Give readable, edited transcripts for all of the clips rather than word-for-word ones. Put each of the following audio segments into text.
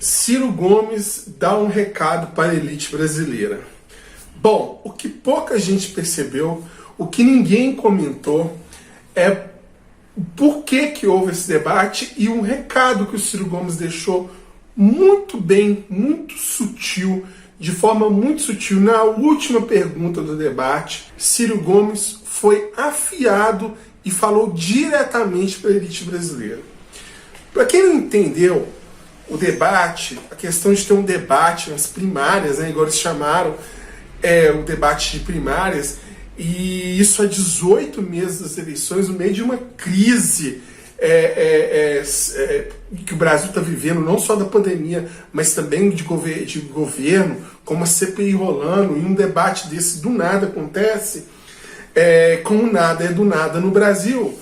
Ciro Gomes dá um recado para a elite brasileira. Bom, o que pouca gente percebeu, o que ninguém comentou, é por que houve esse debate e um recado que o Ciro Gomes deixou muito bem, muito sutil, de forma muito sutil. Na última pergunta do debate, Ciro Gomes foi afiado e falou diretamente para a elite brasileira. Para quem não entendeu, o debate, a questão de ter um debate nas primárias, né, igual eles chamaram, o debate de primárias, e isso há 18 meses das eleições, no meio de uma crise que o Brasil está vivendo, não só da pandemia, mas também de governo, como a CPI rolando, e um debate desse do nada acontece, como nada é do nada no Brasil.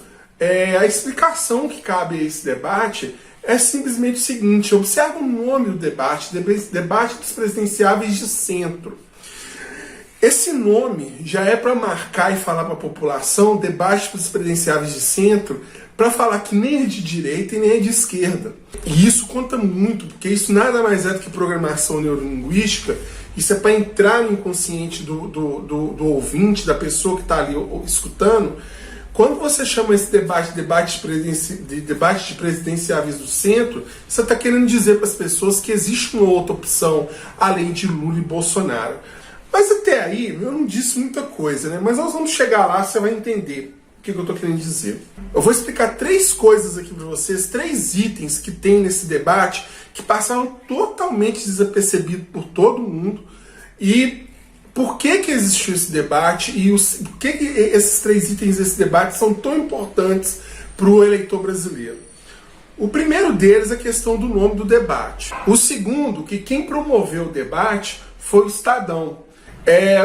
A explicação que cabe a esse debate é simplesmente o seguinte: observa o nome do debate, debate dos presidenciáveis de centro. Esse nome já é para marcar e falar para a população, debate dos presidenciáveis de centro, para falar que nem é de direita e nem é de esquerda. E isso conta muito, porque isso nada mais é do que programação neurolinguística. Isso é para entrar no inconsciente do ouvinte, da pessoa que está ali escutando. Quando você chama esse debate de debate de presidenciáveis do centro, você está querendo dizer para as pessoas que existe uma outra opção além de Lula e Bolsonaro. Mas até aí eu não disse muita coisa, né? Mas nós vamos chegar lá, você vai entender o que eu estou querendo dizer. Eu vou explicar 3 coisas aqui para vocês, 3 itens que tem nesse debate que passaram totalmente desapercebidos por todo mundo, e por que existiu esse debate e por que esses 3 itens desse debate são tão importantes para o eleitor brasileiro. O primeiro deles é a questão do nome do debate. O segundo, que quem promoveu o debate foi o Estadão.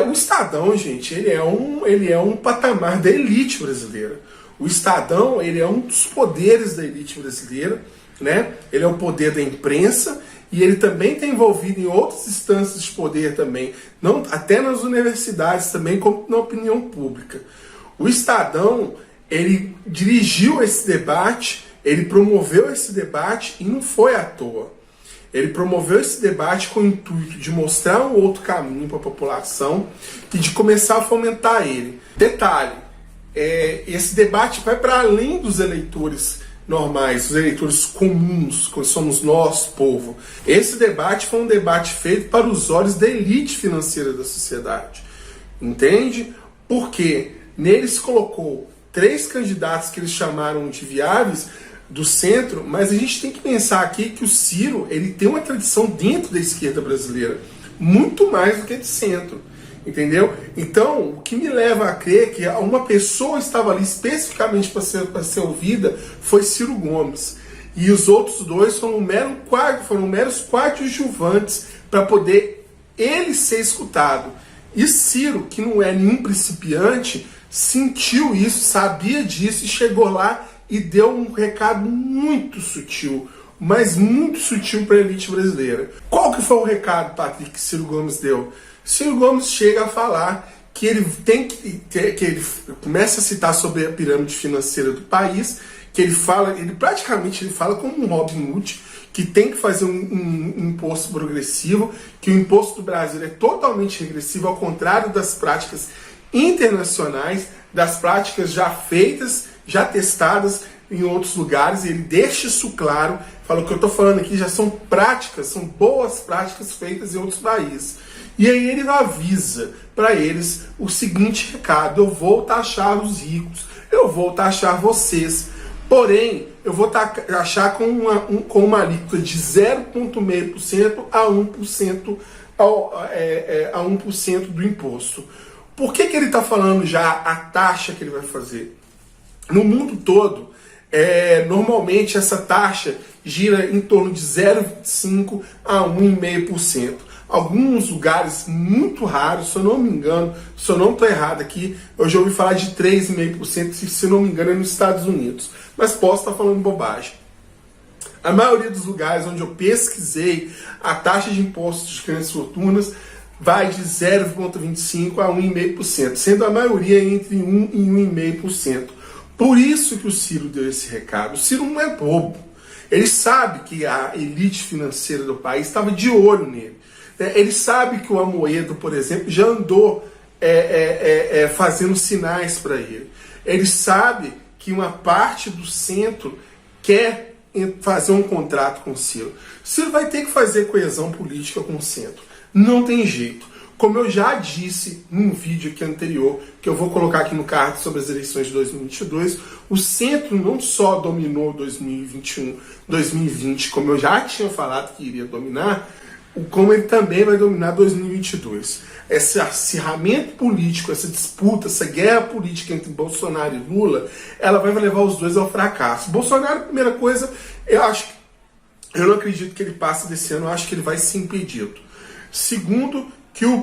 O Estadão, gente, ele é um patamar da elite brasileira. O Estadão, ele é um dos poderes da elite brasileira, né? Ele é o poder da imprensa e ele também está envolvido em outras instâncias de poder também, não, até nas universidades também, como na opinião pública. O Estadão, ele dirigiu esse debate, ele promoveu esse debate e não foi à toa. Ele promoveu esse debate com o intuito de mostrar um outro caminho para a população e de começar a fomentar ele. Detalhe, esse debate vai para além dos eleitores normais, os eleitores comuns, que somos nós, povo. Esse debate foi um debate feito para os olhos da elite financeira da sociedade. Entende? Porque neles colocou 3 candidatos que eles chamaram de viáveis do centro, mas a gente tem que pensar aqui que o Ciro, ele tem uma tradição dentro da esquerda brasileira, muito mais do que de centro, entendeu? Então, o que me leva a crer que uma pessoa estava ali especificamente para ser ouvida foi Ciro Gomes, e os outros 2 foram meros coadjuvantes para poder ele ser escutado. E Ciro, que não é nenhum principiante, sentiu isso, sabia disso e chegou lá e deu um recado muito sutil, mas muito sutil para a elite brasileira. Qual que foi o recado, Patrick, que Ciro Gomes deu? Ciro Gomes chega a falar que ele tem que ele começa a citar sobre a pirâmide financeira do país, que ele praticamente fala como um Robin Hood, que tem que fazer um imposto progressivo, que o imposto do Brasil é totalmente regressivo, ao contrário das práticas internacionais, das práticas já feitas, já testadas em outros lugares. Ele deixa isso claro, fala: o que eu estou falando aqui já são práticas, são boas práticas feitas em outros países. E aí ele avisa para eles o seguinte recado: eu vou taxar os ricos, eu vou taxar vocês, porém eu vou taxar com uma alíquota de 0,5% a 1%, a 1% do imposto. Por que ele está falando já a taxa que ele vai fazer? No mundo todo, normalmente essa taxa gira em torno de 0,5% a 1,5%. Alguns lugares muito raros, se eu não me engano, se eu não estou errado aqui, eu já ouvi falar de 3,5%, se eu não me engano é nos Estados Unidos. Mas posso estar falando bobagem. A maioria dos lugares onde eu pesquisei, a taxa de impostos de grandes fortunas vai de 0,25% a 1,5%, sendo a maioria entre 1% e 1,5%. Por isso que o Ciro deu esse recado. O Ciro não é bobo. Ele sabe que a elite financeira do país estava de olho nele. Ele sabe que o Amoedo, por exemplo, já andou fazendo sinais para ele. Ele sabe que uma parte do centro quer fazer um contrato com o Ciro. Ciro vai ter que fazer coesão política com o centro. Não tem jeito. Como eu já disse num vídeo aqui anterior, que eu vou colocar aqui no card sobre as eleições de 2022, o centro não só dominou 2021, 2020, como eu já tinha falado que iria dominar, como ele também vai dominar 2022. Esse acirramento político, essa disputa, essa guerra política entre Bolsonaro e Lula, ela vai levar os dois ao fracasso. Bolsonaro, primeira coisa, eu não acredito que ele passe desse ano, eu acho que ele vai ser impedido. Segundo, que o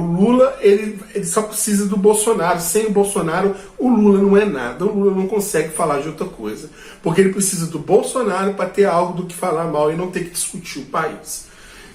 Lula, ele só precisa do Bolsonaro. Sem o Bolsonaro, o Lula não é nada. O Lula não consegue falar de outra coisa. Porque ele precisa do Bolsonaro para ter algo do que falar mal e não ter que discutir o país.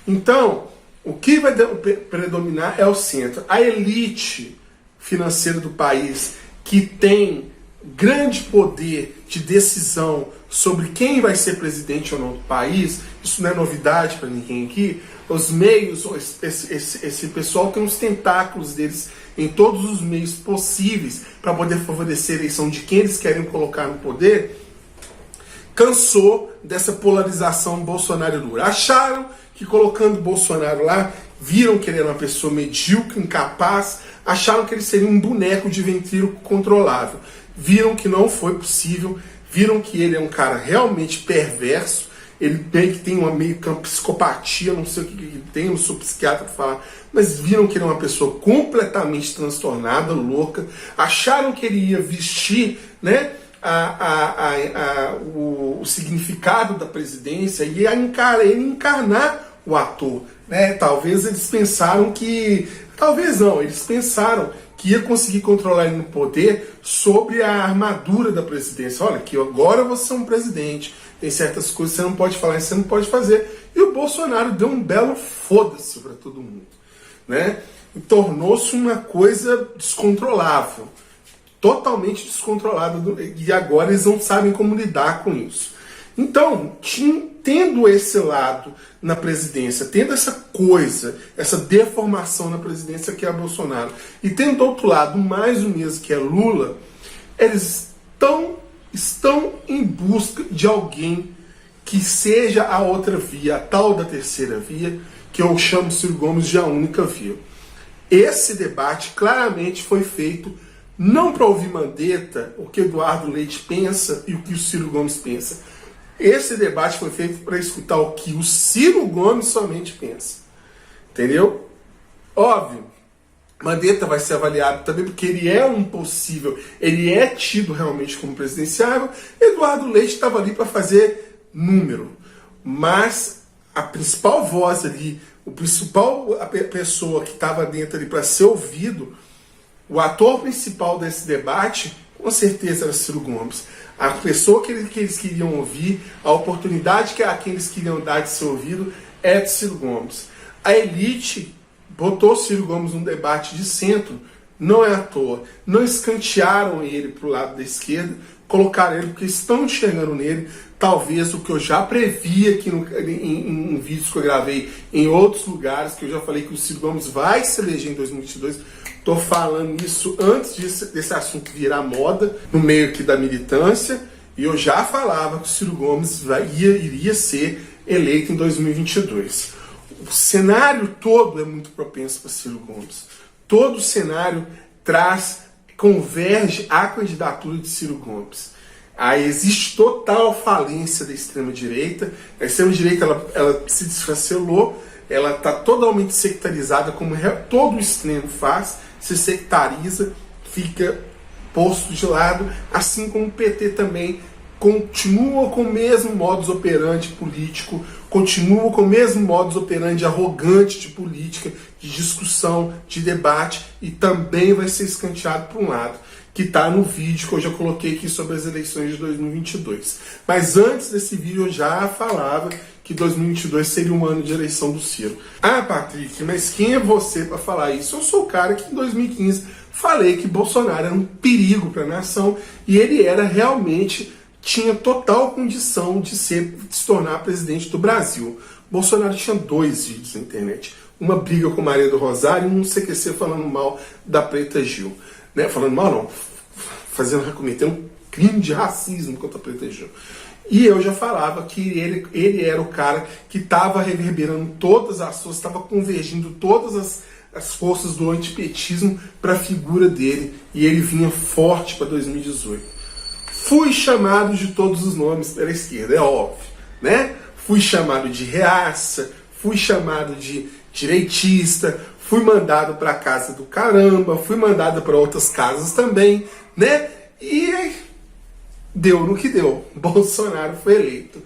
Então, o que vai predominar é o centro. A elite financeira do país, que tem grande poder de decisão sobre quem vai ser presidente ou não do país, isso não é novidade para ninguém aqui. Os meios, esse pessoal tem os tentáculos deles em todos os meios possíveis para poder favorecer a eleição de quem eles querem colocar no poder. Cansou dessa polarização Bolsonaro e Lula. Acharam que colocando Bolsonaro lá, viram que ele era uma pessoa medíocre, incapaz, acharam que ele seria um boneco de ventríloco controlável. Viram que não foi possível, viram que ele é um cara realmente perverso. Ele meio que tem uma psicopatia, não sei o que ele tem, não sou psiquiatra para falar, mas viram que ele é uma pessoa completamente transtornada, louca, acharam que ele ia vestir, né, o significado da presidência e ia encarnar o ator. Né? Talvez eles pensaram que... Talvez não, eles pensaram que ia conseguir controlar ele no poder sobre a armadura da presidência. Olha, que agora você é um presidente, tem certas coisas que você não pode falar e você não pode fazer. E o Bolsonaro deu um belo foda-se para todo mundo. Né? E tornou-se uma coisa descontrolável. Totalmente descontrolada. E agora eles não sabem como lidar com isso. Então, tendo esse lado na presidência, tendo essa coisa, essa deformação na presidência que é a Bolsonaro, e tendo do outro lado mais o mesmo que é Lula, eles estão em busca de alguém que seja a outra via, a tal da terceira via, que eu chamo Ciro Gomes de a única via. Esse debate claramente foi feito não para ouvir Mandetta, o que Eduardo Leite pensa e o que o Ciro Gomes pensa. Esse debate foi feito para escutar o que o Ciro Gomes somente pensa. Entendeu? Óbvio, Mandetta vai ser avaliado também porque ele é um possível, ele é tido realmente como presidenciável. Eduardo Leite estava ali para fazer número. Mas a principal voz ali, a pessoa que estava dentro ali para ser ouvido, o ator principal desse debate, com certeza era Ciro Gomes. A pessoa que eles queriam ouvir, a oportunidade que eles queriam dar de ser ouvido é de Ciro Gomes. A elite botou Ciro Gomes num debate de centro, não é à toa. Não escantearam ele para o lado da esquerda, colocaram ele porque estão enxergando nele talvez o que eu já previ aqui em vídeos que eu gravei em outros lugares, que eu já falei que o Ciro Gomes vai se eleger em 2022. Estou falando isso antes desse assunto virar moda no meio aqui da militância, e eu já falava que o Ciro Gomes iria ser eleito em 2022. O cenário todo é muito propenso para Ciro Gomes. Todo o cenário converge à candidatura de Ciro Gomes. Aí existe total falência da extrema-direita. A extrema-direita ela se desfacelou, ela está totalmente sectarizada, como todo o extremo faz, se sectariza, fica posto de lado, assim como o PT também continua com o mesmo modus operandi político, continua com o mesmo modus operandi arrogante de política, de discussão, de debate, e também vai ser escanteado por um lado, que está no vídeo que eu já coloquei aqui sobre as eleições de 2022. Mas antes desse vídeo eu já falava que 2022 seria um ano de eleição do Ciro. Ah, Patrick, mas quem é você para falar isso? Eu sou o cara que em 2015 falei que Bolsonaro era um perigo para a nação, e ele era realmente tinha total condição de se tornar presidente do Brasil. Bolsonaro tinha 2 vídeos na internet. Uma briga com Maria do Rosário e um CQC falando mal da Preta Gil. Né? Falando mal não, cometendo um crime de racismo contra a Preta Gil. E eu já falava que ele era o cara que estava reverberando todas as forças, estava convergindo todas as forças do antipetismo para a figura dele. E ele vinha forte para 2018. Fui chamado de todos os nomes pela esquerda, é óbvio, né? Fui chamado de reaça, fui chamado de direitista, fui mandado para a casa do caramba, fui mandado para outras casas também, né? E deu no que deu. Bolsonaro foi eleito.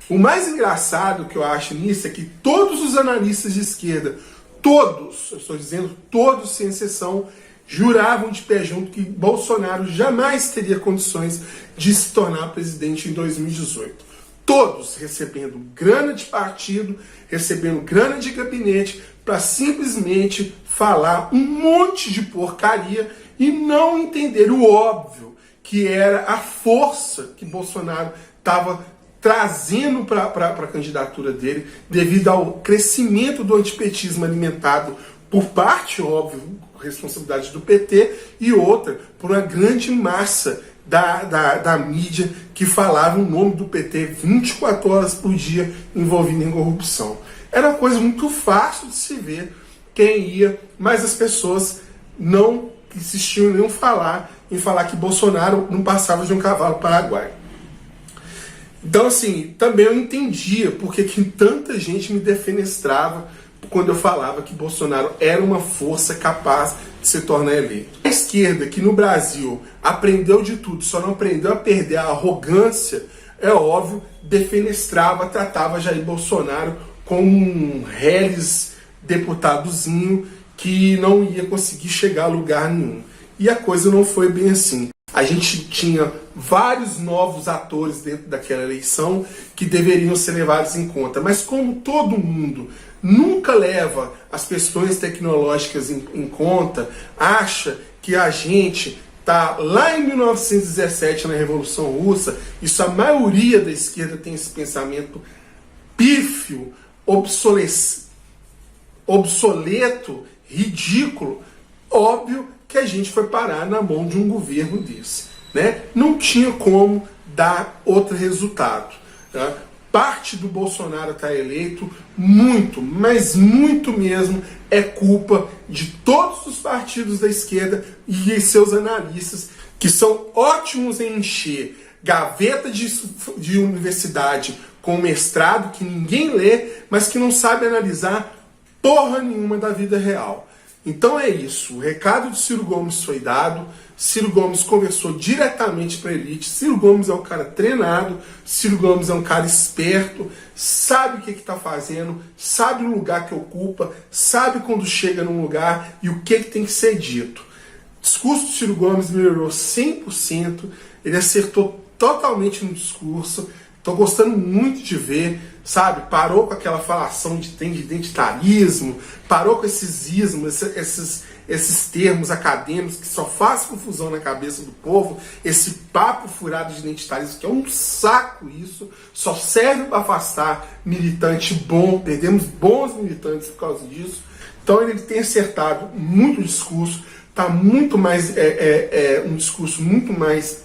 O mais engraçado que eu acho nisso é que todos os analistas de esquerda, todos, eu estou dizendo todos sem exceção, juravam de pé junto que Bolsonaro jamais teria condições de se tornar presidente em 2018. Todos recebendo grana de partido, recebendo grana de gabinete, para simplesmente falar um monte de porcaria e não entender o óbvio, que era a força que Bolsonaro estava trazendo para a candidatura dele, devido ao crescimento do antipetismo alimentado por parte, óbvio, responsabilidade do PT, e outra, por uma grande massa da mídia que falava o nome do PT 24 horas por dia envolvido em corrupção. Era uma coisa muito fácil de se ver quem ia, mas as pessoas não insistiam em falar que Bolsonaro não passava de um cavalo paraguaio. Então, assim, também eu entendia porque que tanta gente me defenestrava quando eu falava que Bolsonaro era uma força capaz de se tornar eleito. A esquerda, que no Brasil aprendeu de tudo, só não aprendeu a perder a arrogância, é óbvio, defenestrava, tratava Jair Bolsonaro como um reles deputadozinho que não ia conseguir chegar a lugar nenhum. E a coisa não foi bem assim. A gente tinha vários novos atores dentro daquela eleição que deveriam ser levados em conta. Mas como todo mundo nunca leva as questões tecnológicas em conta, acha que a gente está lá em 1917 na Revolução Russa, isso a maioria da esquerda tem esse pensamento pífio, obsoleto, ridículo, óbvio que a gente foi parar na mão de um governo desse, né? Não tinha como dar outro resultado. Tá? Parte do Bolsonaro estar eleito, muito, mas muito mesmo, é culpa de todos os partidos da esquerda e seus analistas, que são ótimos em encher gaveta de universidade com mestrado que ninguém lê, mas que não sabe analisar porra nenhuma da vida real. Então é isso, o recado de Ciro Gomes foi dado, Ciro Gomes conversou diretamente para a elite, Ciro Gomes é um cara treinado, Ciro Gomes é um cara esperto, sabe o que está fazendo, sabe o lugar que ocupa, sabe quando chega num lugar e o que tem que ser dito. O discurso do Ciro Gomes melhorou 100%, ele acertou totalmente no discurso, estou gostando muito de ver, sabe? Parou com aquela falação de identitarismo, parou com esses ismos, esses termos acadêmicos que só faz confusão na cabeça do povo, esse papo furado de identitarismo, que é um saco isso, só serve para afastar militante bom, perdemos bons militantes por causa disso. Então ele tem acertado muito o discurso, está muito mais, um discurso muito mais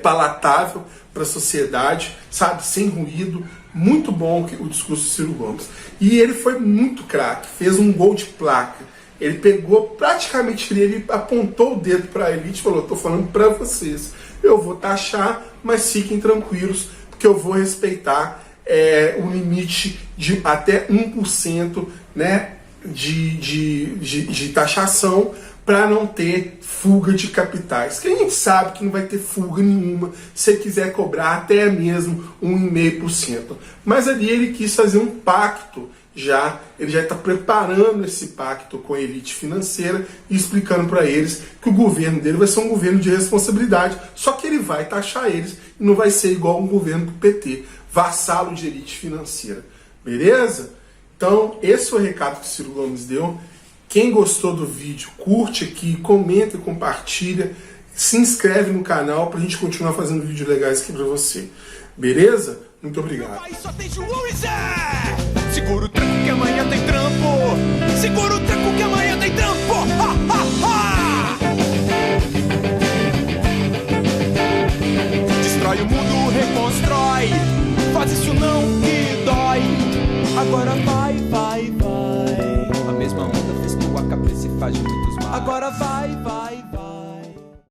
palatável para a sociedade, sabe, sem ruído, muito bom o discurso do Ciro Gomes. E ele foi muito craque, fez um gol de placa. Ele pegou praticamente, ele apontou o dedo para a elite e falou: estou falando para vocês, eu vou taxar, mas fiquem tranquilos, porque eu vou respeitar o limite de até 1%, né, de taxação, para não ter fuga de capitais. Que a gente sabe que não vai ter fuga nenhuma se ele quiser cobrar até mesmo 1,5%. Mas ali ele quis fazer um pacto ele já está preparando esse pacto com a elite financeira e explicando para eles que o governo dele vai ser um governo de responsabilidade, só que ele vai taxar eles e não vai ser igual um governo do PT, vassalo de elite financeira. Beleza? Então, esse foi o recado que o Ciro Gomes deu. Quem gostou do vídeo, curte aqui, comenta e compartilha. se inscreve no canal pra gente continuar fazendo vídeos legais aqui pra você. Beleza? Muito obrigado. Só tem João e Zé. Segura o tranco que amanhã tem trampo. Segura o tranco que amanhã tem trampo. Ha, ha, ha. Destrói o mundo, reconstrói. Faz isso não que dói. Agora vai, vai, vai. A mesma onda fez tua cabeça e faz de muitos mais. Agora vai, vai.